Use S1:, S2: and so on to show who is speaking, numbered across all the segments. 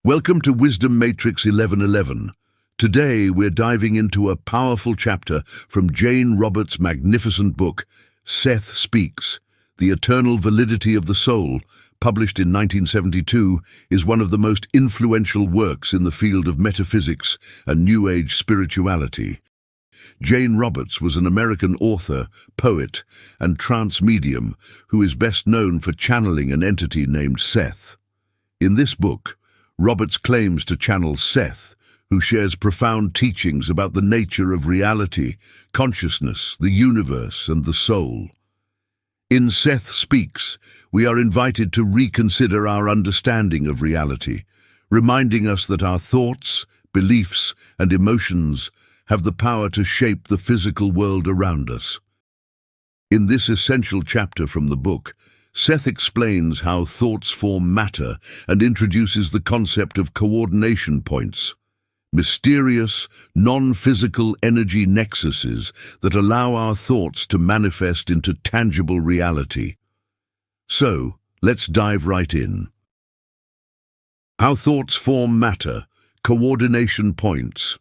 S1: Welcome to Wisdom Matrix 1111. Today we're diving into a powerful chapter from Jane Roberts' magnificent book, Seth Speaks. The Eternal Validity of the Soul, published in 1972, is one of the most influential works in the field of metaphysics and New Age spirituality. Jane Roberts was an American author, poet, and trance medium who is best known for channeling an entity named Seth. In this book, Roberts claims to channel Seth, who shares profound teachings about the nature of reality, consciousness, the universe, and the soul. In Seth Speaks, we are invited to reconsider our understanding of reality, reminding us that our thoughts, beliefs, and emotions have the power to shape the physical world around us. In this essential chapter from the book, Seth explains how thoughts form matter and introduces the concept of coordination points, mysterious, non-physical energy nexuses that allow our thoughts to manifest into tangible reality. So, let's dive right in. How thoughts form matter, coordination points.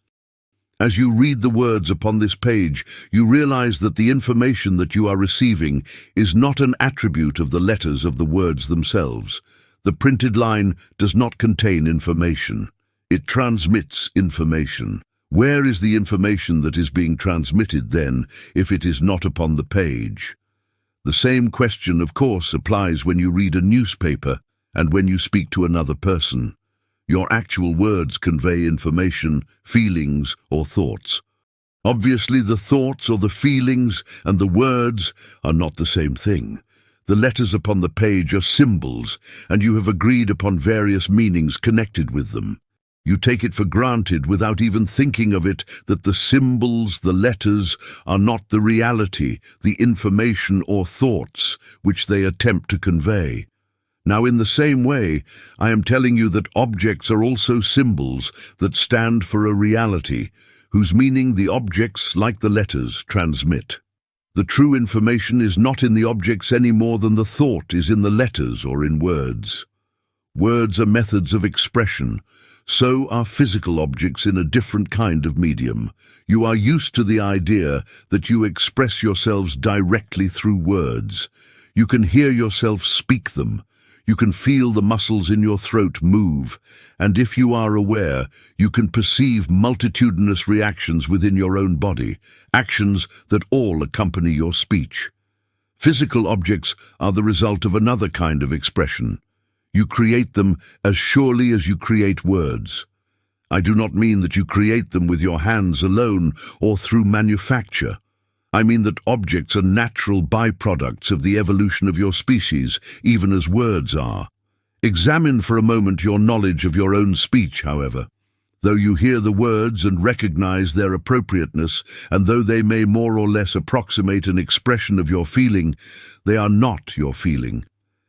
S1: As you read the words upon this page, you realize that the information that you are receiving is not an attribute of the letters of the words themselves. The printed line does not contain information. It transmits information. Where is the information that is being transmitted then, if it is not upon the page? The same question, of course, applies when you read a newspaper and when you speak to another person. Your actual words convey information, feelings, or thoughts. Obviously, the thoughts or the feelings and the words are not the same thing. The letters upon the page are symbols, and you have agreed upon various meanings connected with them. You take it for granted without even thinking of it that the symbols, the letters, are not the reality, the information or thoughts which they attempt to convey. Now, in the same way, I am telling you that objects are also symbols that stand for a reality, whose meaning the objects, like the letters, transmit. The true information is not in the objects any more than the thought is in the letters or in words. Words are methods of expression. So are physical objects in a different kind of medium. You are used to the idea that you express yourselves directly through words. You can hear yourself speak them. You can feel the muscles in your throat move, and if you are aware, you can perceive multitudinous reactions within your own body, actions that all accompany your speech. Physical objects are the result of another kind of expression. You create them as surely as you create words. I do not mean that you create them with your hands alone or through manufacture. I mean that objects are natural byproducts of the evolution of your species, even as words are. Examine for a moment your knowledge of your own speech, however. Though you hear the words and recognize their appropriateness, and though they may more or less approximate an expression of your feeling, they are not your feeling,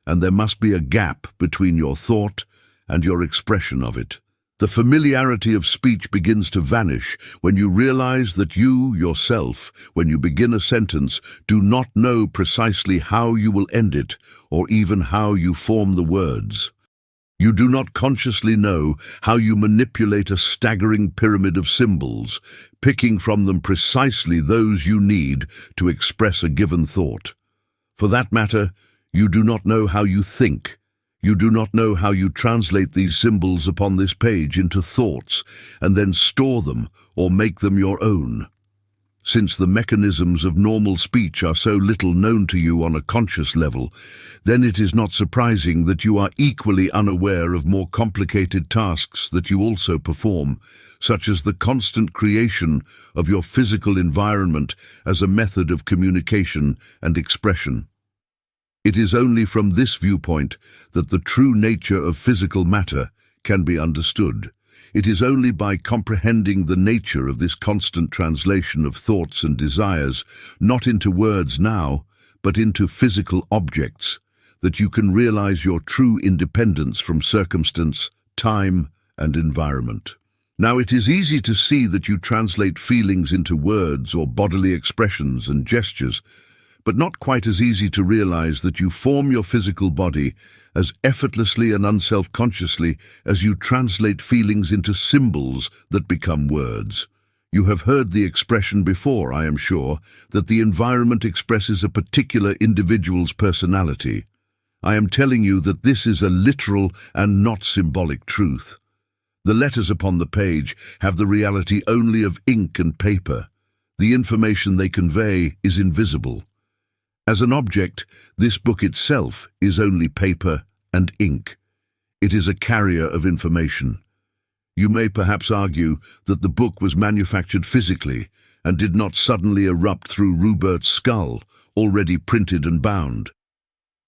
S1: and there must be a gap between your thought and your expression of it. The familiarity of speech begins to vanish when you realize that you, yourself, when you begin a sentence, do not know precisely how you will end it or even how you form the words. You do not consciously know how you manipulate a staggering pyramid of symbols, picking from them precisely those you need to express a given thought. For that matter, you do not know how you think. You do not know how you translate these symbols upon this page into thoughts and then store them or make them your own. Since the mechanisms of normal speech are so little known to you on a conscious level, then it is not surprising that you are equally unaware of more complicated tasks that you also perform, such as the constant creation of your physical environment as a method of communication and expression. It is only from this viewpoint that the true nature of physical matter can be understood. It is only by comprehending the nature of this constant translation of thoughts and desires, not into words now, but into physical objects, that you can realize your true independence from circumstance, time, and environment. Now, it is easy to see that you translate feelings into words or bodily expressions and gestures, but not quite as easy to realize that you form your physical body as effortlessly and unself-consciously as you translate feelings into symbols that become words. You have heard the expression before, I am sure, that the environment expresses a particular individual's personality. I am telling you that this is a literal and not symbolic truth. The letters upon the page have the reality only of ink and paper. The information they convey is invisible. As an object, this book itself is only paper and ink. It is a carrier of information. You may perhaps argue that the book was manufactured physically and did not suddenly erupt through Rupert's skull, already printed and bound.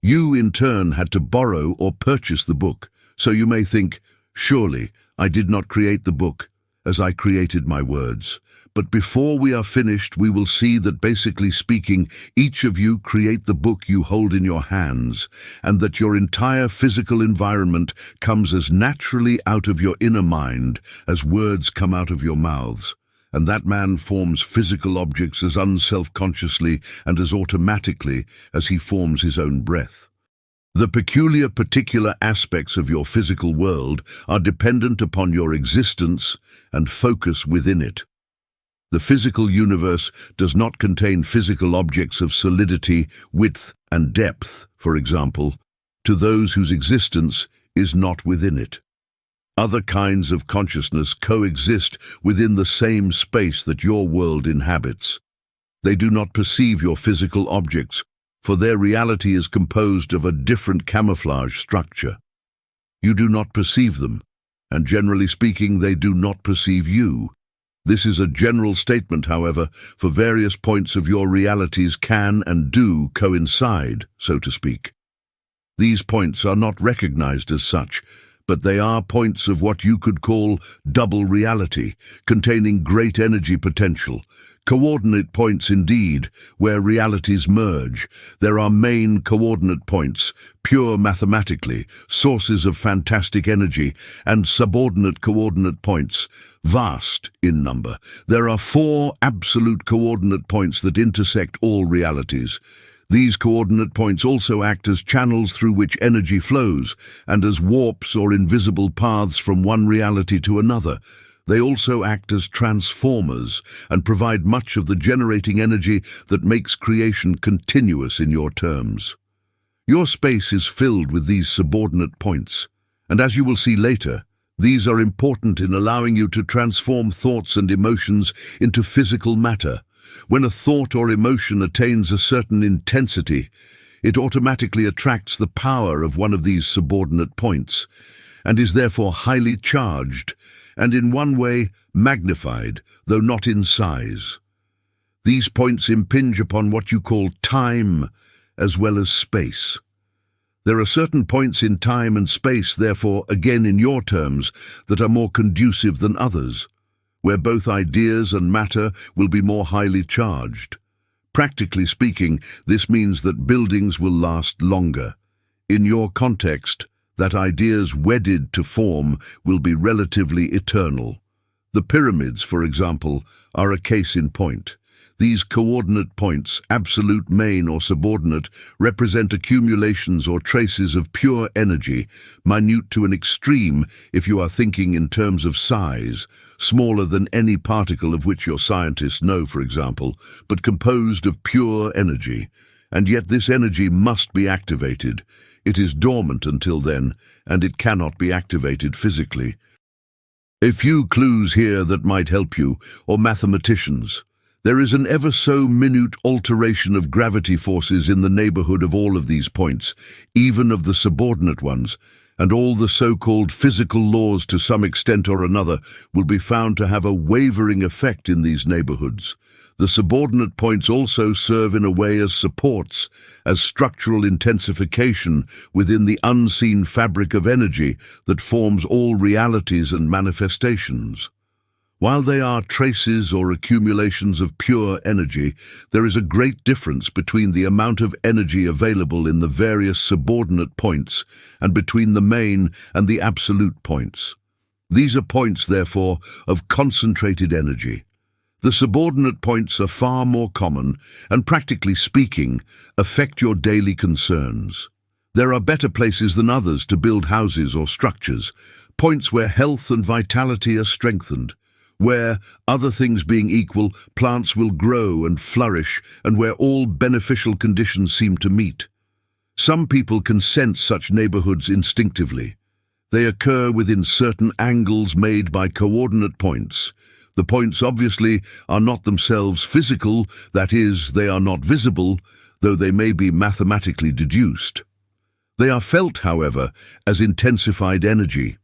S1: You, in turn, had to borrow or purchase the book, so you may think, surely I did not create the book as I created my words. But before we are finished, we will see that, basically speaking, each of you create the book you hold in your hands, and that your entire physical environment comes as naturally out of your inner mind as words come out of your mouths. And that man forms physical objects as unself-consciously and as automatically as he forms his own breath. The peculiar particular aspects of your physical world are dependent upon your existence and focus within it. The physical universe does not contain physical objects of solidity, width, and depth, for example, to those whose existence is not within it. Other kinds of consciousness coexist within the same space that your world inhabits. They do not perceive your physical objects, for their reality is composed of a different camouflage structure. You do not perceive them, and generally speaking, they do not perceive you. This is a general statement, however, for various points of your realities can and do coincide, so to speak. These points are not recognized as such, but they are points of what you could call double reality, containing great energy potential. Coordinate points indeed, where realities merge. There are main coordinate points, pure mathematically, sources of fantastic energy, and subordinate coordinate points, vast in number. There are 4 absolute coordinate points that intersect all realities. These coordinate points also act as channels through which energy flows, and as warps or invisible paths from one reality to another. They also act as transformers and provide much of the generating energy that makes creation continuous in your terms. Your space is filled with these subordinate points, and as you will see later, these are important in allowing you to transform thoughts and emotions into physical matter. When a thought or emotion attains a certain intensity, it automatically attracts the power of one of these subordinate points, and is therefore highly charged, and in one way magnified, though not in size. These points impinge upon what you call time as well as space. There are certain points in time and space, therefore, again in your terms, that are more conducive than others, where both ideas and matter will be more highly charged. Practically speaking, this means that buildings will last longer. In your context, that ideas wedded to form will be relatively eternal. The pyramids, for example, are a case in point. These coordinate points, absolute, main, or subordinate, represent accumulations or traces of pure energy, minute to an extreme if you are thinking in terms of size, smaller than any particle of which your scientists know, for example, but composed of pure energy. And yet this energy must be activated. It is dormant until then, and it cannot be activated physically. A few clues here that might help you, or mathematicians. There is an ever so minute alteration of gravity forces in the neighborhood of all of these points, even of the subordinate ones, and all the so-called physical laws to some extent or another will be found to have a wavering effect in these neighborhoods. The subordinate points also serve in a way as supports, as structural intensification within the unseen fabric of energy that forms all realities and manifestations. While they are traces or accumulations of pure energy, there is a great difference between the amount of energy available in the various subordinate points and between the main and the absolute points. These are points, therefore, of concentrated energy. The subordinate points are far more common and, practically speaking, affect your daily concerns. There are better places than others to build houses or structures, points where health and vitality are strengthened, where, other things being equal, plants will grow and flourish, and where all beneficial conditions seem to meet. Some people can sense such neighborhoods instinctively. They occur within certain angles made by coordinate points. The points obviously are not themselves physical, that is, they are not visible, though they may be mathematically deduced. They are felt, however, as intensified energy.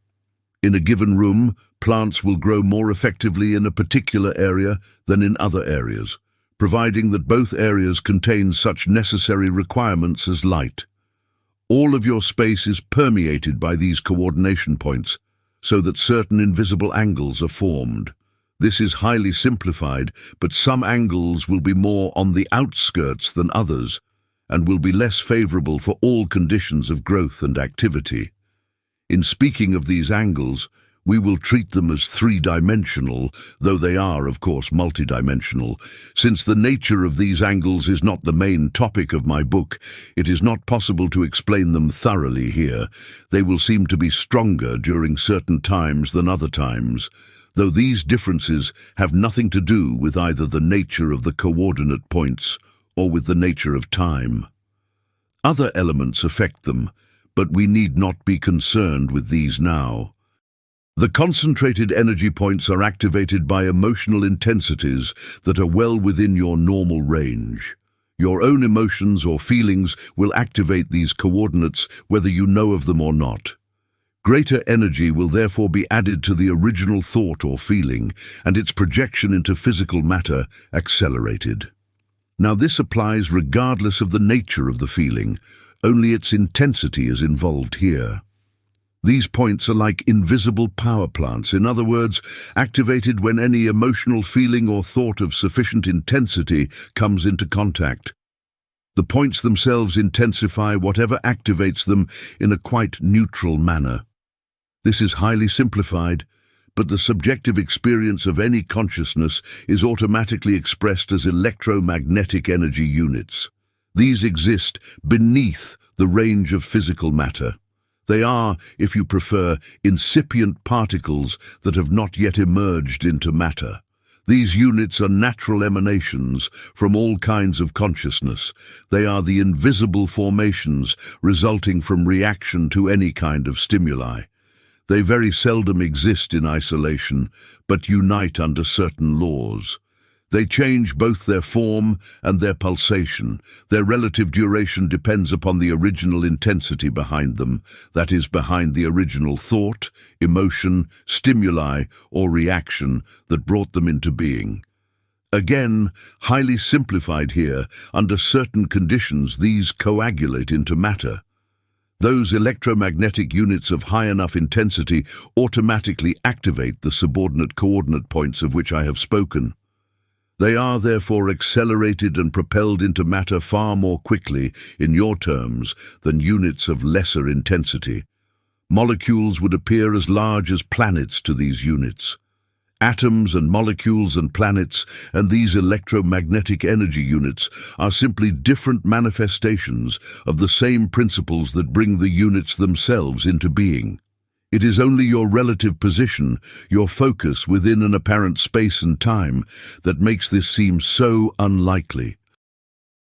S1: In a given room, plants will grow more effectively in a particular area than in other areas, providing that both areas contain such necessary requirements as light. All of your space is permeated by these coordination points, so that certain invisible angles are formed. This is highly simplified, but some angles will be more on the outskirts than others, and will be less favorable for all conditions of growth and activity. In speaking of these angles, we will treat them as three-dimensional, though they are, of course, multidimensional. Since the nature of these angles is not the main topic of my book, it is not possible to explain them thoroughly here. They will seem to be stronger during certain times than other times, though these differences have nothing to do with either the nature of the coordinate points or with the nature of time. Other elements affect them, but we need not be concerned with these now. The concentrated energy points are activated by emotional intensities that are well within your normal range. Your own emotions or feelings will activate these coordinates whether you know of them or not. Greater energy will therefore be added to the original thought or feeling, and its projection into physical matter accelerated. Now this applies regardless of the nature of the feeling, only its intensity is involved here. These points are like invisible power plants, in other words, activated when any emotional feeling or thought of sufficient intensity comes into contact. The points themselves intensify whatever activates them in a quite neutral manner. This is highly simplified, but the subjective experience of any consciousness is automatically expressed as electromagnetic energy units. These exist beneath the range of physical matter. They are, if you prefer, incipient particles that have not yet emerged into matter. These units are natural emanations from all kinds of consciousness. They are the invisible formations resulting from reaction to any kind of stimuli. They very seldom exist in isolation, but unite under certain laws. They change both their form and their pulsation. Their relative duration depends upon the original intensity behind them, that is, behind the original thought, emotion, stimuli, or reaction that brought them into being. Again, highly simplified here, under certain conditions these coagulate into matter. Those electromagnetic units of high enough intensity automatically activate the subordinate coordinate points of which I have spoken. They are therefore accelerated and propelled into matter far more quickly, in your terms, than units of lesser intensity. Molecules would appear as large as planets to these units. Atoms and molecules and planets and these electromagnetic energy units are simply different manifestations of the same principles that bring the units themselves into being. It is only your relative position, your focus within an apparent space and time, that makes this seem so unlikely.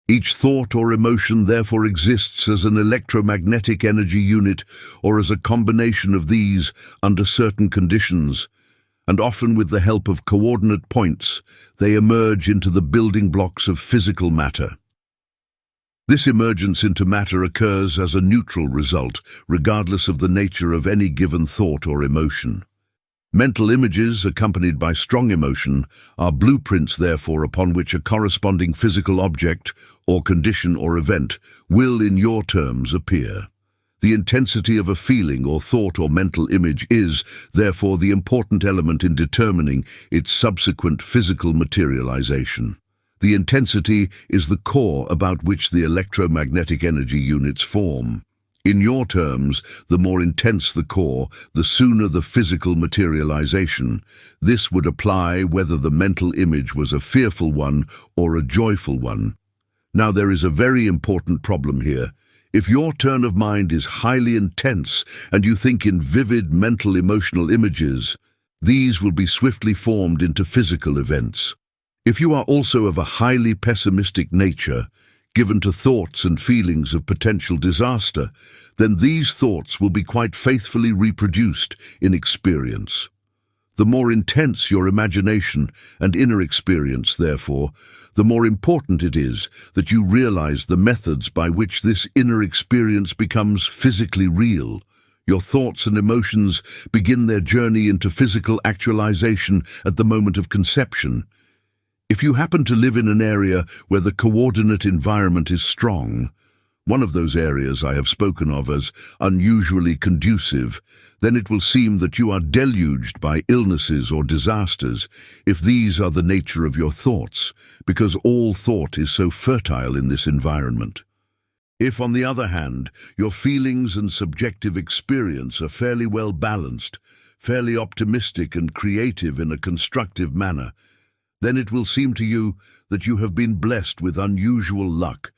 S1: Each thought or emotion therefore exists as an electromagnetic energy unit or as a combination of these under certain conditions, and often with the help of coordinate points, they emerge into the building blocks of physical matter. This emergence into matter occurs as a neutral result, regardless of the nature of any given thought or emotion. Mental images, accompanied by strong emotion, are blueprints, therefore, upon which a corresponding physical object, or condition or event, will, in your terms, appear. The intensity of a feeling or thought or mental image is, therefore, the important element in determining its subsequent physical materialization. The intensity is the core about which the electromagnetic energy units form. In your terms, the more intense the core, the sooner the physical materialization. This would apply whether the mental image was a fearful one or a joyful one. Now, there is a very important problem here. If your turn of mind is highly intense and you think in vivid mental emotional images, these will be swiftly formed into physical events. If you are also of a highly pessimistic nature, given to thoughts and feelings of potential disaster, then these thoughts will be quite faithfully reproduced in experience. The more intense your imagination and inner experience, therefore, the more important it is that you realize the methods by which this inner experience becomes physically real. Your thoughts and emotions begin their journey into physical actualization at the moment of conception. If you happen to live in an area where the coordinate environment is strong, one of those areas I have spoken of as unusually conducive, then it will seem that you are deluged by illnesses or disasters, if these are the nature of your thoughts, because all thought is so fertile in this environment. If, on the other hand, your feelings and subjective experience are fairly well balanced, fairly optimistic and creative in a constructive manner, then it will seem to you that you have been blessed with unusual luck,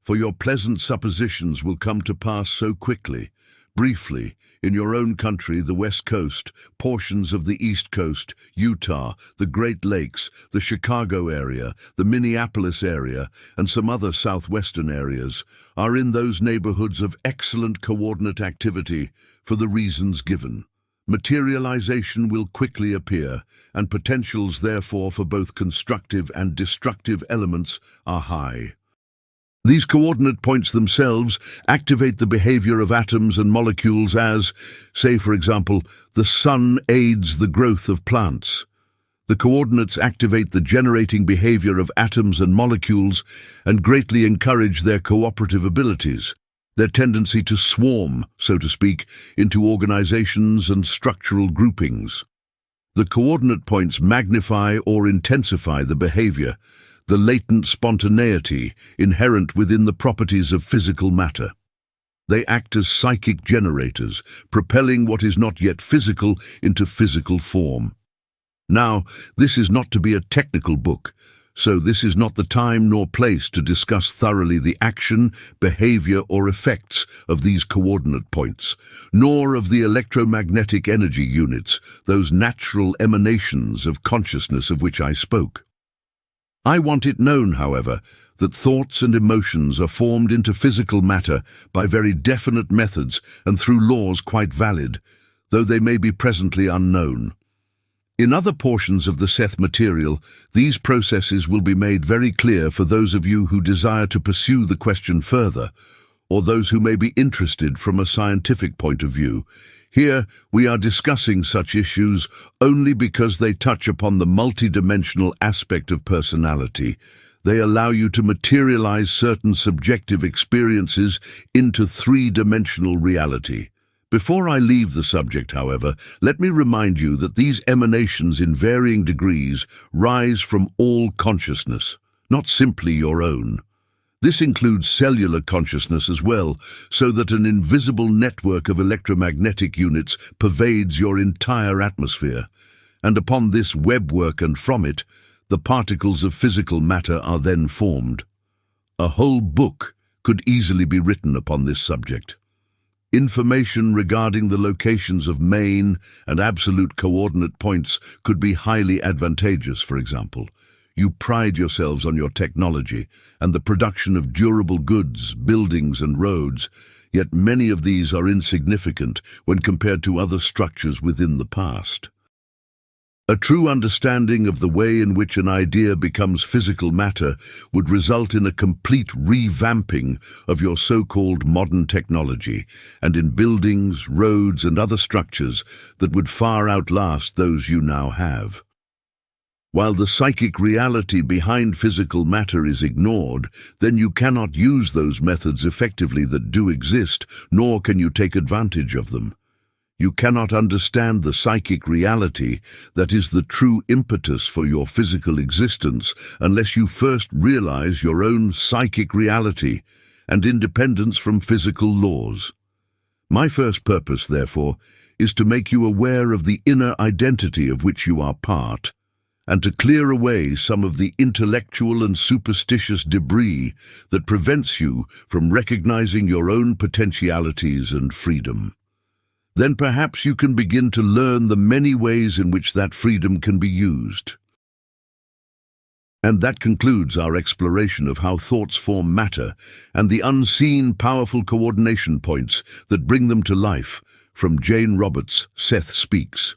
S1: for your pleasant suppositions will come to pass so quickly. Briefly, in your own country, the West Coast, portions of the East Coast, Utah, the Great Lakes, the Chicago area, the Minneapolis area, and some other southwestern areas, are in those neighborhoods of excellent coordinate activity for the reasons given. Materialization will quickly appear, and potentials therefore for both constructive and destructive elements are high. These coordinate points themselves activate the behavior of atoms and molecules as, say for example, the sun aids the growth of plants. The coordinates activate the generating behavior of atoms and molecules and greatly encourage their cooperative abilities, their tendency to swarm, so to speak, into organizations and structural groupings. The coordinate points magnify or intensify the behavior, the latent spontaneity inherent within the properties of physical matter. They act as psychic generators, propelling what is not yet physical into physical form. Now, this is not to be a technical book, so this is not the time nor place to discuss thoroughly the action, behavior, or effects of these coordinate points, nor of the electromagnetic energy units, those natural emanations of consciousness of which I spoke. I want it known, however, that thoughts and emotions are formed into physical matter by very definite methods and through laws quite valid, though they may be presently unknown. In other portions of the Seth material, these processes will be made very clear for those of you who desire to pursue the question further, or those who may be interested from a scientific point of view. Here, we are discussing such issues only because they touch upon the multidimensional aspect of personality. They allow you to materialize certain subjective experiences into three-dimensional reality. Before I leave the subject, however, let me remind you that these emanations in varying degrees rise from all consciousness, not simply your own. This includes cellular consciousness as well, so that an invisible network of electromagnetic units pervades your entire atmosphere. And upon this webwork and from it, the particles of physical matter are then formed. A whole book could easily be written upon this subject. Information regarding the locations of main and absolute coordinate points could be highly advantageous, for example. You pride yourselves on your technology and the production of durable goods, buildings and roads, yet many of these are insignificant when compared to other structures within the past. A true understanding of the way in which an idea becomes physical matter would result in a complete revamping of your so-called modern technology, and in buildings, roads, and other structures that would far outlast those you now have. While the psychic reality behind physical matter is ignored, then you cannot use those methods effectively that do exist, nor can you take advantage of them. You cannot understand the psychic reality that is the true impetus for your physical existence unless you first realize your own psychic reality and independence from physical laws. My first purpose, therefore, is to make you aware of the inner identity of which you are part, and to clear away some of the intellectual and superstitious debris that prevents you from recognizing your own potentialities and freedom. Then perhaps you can begin to learn the many ways in which that freedom can be used. And that concludes our exploration of how thoughts form matter and the unseen powerful coordination points that bring them to life, from Jane Roberts' Seth Speaks.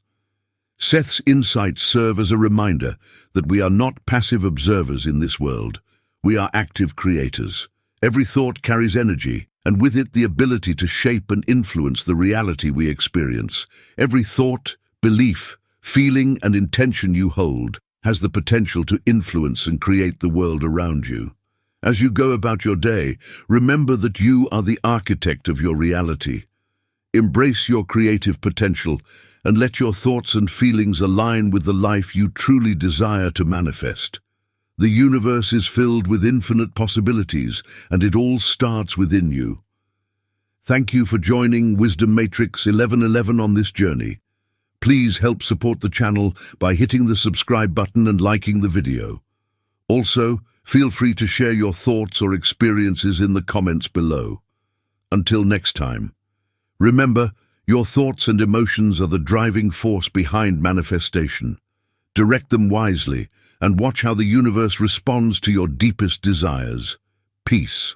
S1: Seth's insights serve as a reminder that we are not passive observers in this world. We are active creators. Every thought carries energy, and with it the ability to shape and influence the reality we experience. Every thought, belief, feeling, and intention you hold has the potential to influence and create the world around you. As you go about your day, remember that you are the architect of your reality. Embrace your creative potential and let your thoughts and feelings align with the life you truly desire to manifest. The universe is filled with infinite possibilities, and it all starts within you. Thank you for joining Wisdom Matrix 1111 on this journey. Please help support the channel by hitting the subscribe button and liking the video. Also, feel free to share your thoughts or experiences in the comments below. Until next time, remember, your thoughts and emotions are the driving force behind manifestation. Direct them wisely and watch how the universe responds to your deepest desires. Peace.